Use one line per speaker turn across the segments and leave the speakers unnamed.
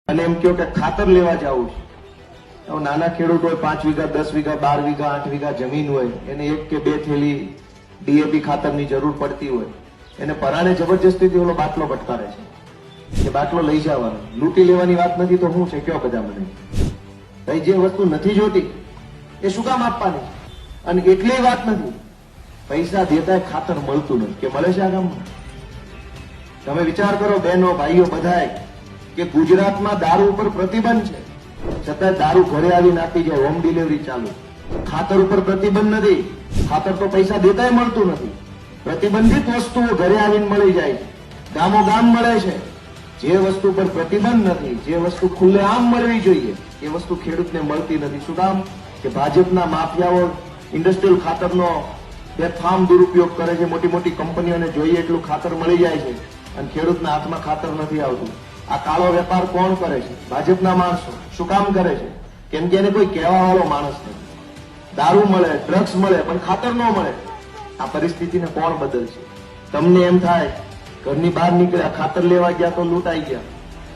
અને એમ કહો કે ખાતર લેવા જવું છે, નાના ખેડૂત હોય 5 વીઘા 10 વીઘા 12 વીઘા 8 વીઘા જમીન હોય, એને 1 કે 2 થેલી ડીએપી ખાતરની જરૂર પડતી હોય, એને પરાણે જબરજસ્તીથી ઓલો બાટલો ભટકારે છે કે બાટલો લઈ જવાનો. લૂંટી લેવાની વાત નથી તો શું છે? કયો બધા મને ભાઈ, જે વસ્તુ નથી જોતી એ શું કામ આપવાની? અને એટલી વાત નથી, પૈસા દેતા ખાતર મળતું નથી. કે મળે છે આ ગામમાં? તમે વિચાર કરો બહેનો ભાઈઓ બધાય, કે ગુજરાતમાં દારૂ ઉપર પ્રતિબંધ છે, છતાં દારૂ ઘરે આવીને આપી જાય, હોમ ડિલિવરી ચાલુ. ખાતર ઉપર પ્રતિબંધ નથી, ખાતર તો પૈસા દેતાય મળતું નથી. પ્રતિબંધિત વસ્તુઓ ઘરે આવીને મળી જાય, ગામો ગામ મળે છે. જે વસ્તુ પર પ્રતિબંધ નથી, જે વસ્તુ ખુલ્લે આમ મળવી જોઈએ, એ વસ્તુ ખેડૂતને મળતી નથી. શું કામ? કે ભાજપના માફિયાઓ ઇન્ડસ્ટ્રીયલ ખાતરનો બેફામ દુરુપયોગ કરે છે. મોટી મોટી કંપનીઓને જોઈએ એટલું ખાતર મળી જાય છે અને ખેડૂતના હાથમાં ખાતર નથી આવતું. આ કાળો વેપાર કોણ કરે છે? ભાજપના માણસો. શું કામ કરે છે? કેમ કે એને કોઈ કહેવા વાળો માણસ નથી. દારૂ મળે, ડ્રગ્સ મળે, પણ ખાતર ન મળે. આ પરિસ્થિતિને કોણ બદલશે? તમને એમ થાય ઘરની બહાર નીકળ્યા, ખાતર લેવા ગયા તો લૂંટાઈ ગયા.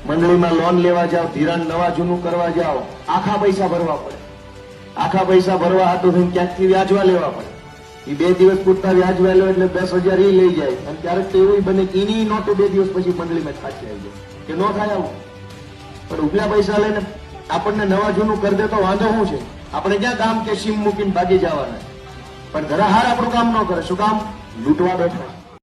મંડળીમાં લોન લેવા જાઓ, ધિરાણ નવા જૂનું કરવા જાઓ, આખા પૈસા ભરવા પડે. આખા પૈસા ભરવા હાટું થઈને ક્યાંકથી વ્યાજવા લેવા પડે. એ 2 દિવસ પૂરતા વ્યાજવા લો એટલે 10,000 એ લઈ જાય. અને ક્યારેક તો એવું બને કે એની નોટો 2 દિવસ પછી મંડળીમાં ખાંચી આવી જાય. કે ન થાય આવું? પણ ઉપલા પૈસા લઈને આપણને નવા જૂનું કરી દે તો વાંધો શું છે? આપણે ક્યાં કામ કે સીમ મૂકીને ભાગી જવાના? પણ ઘરે હાર આપણું કામ ન કરે. શું કામ? લૂંટવા બેઠા.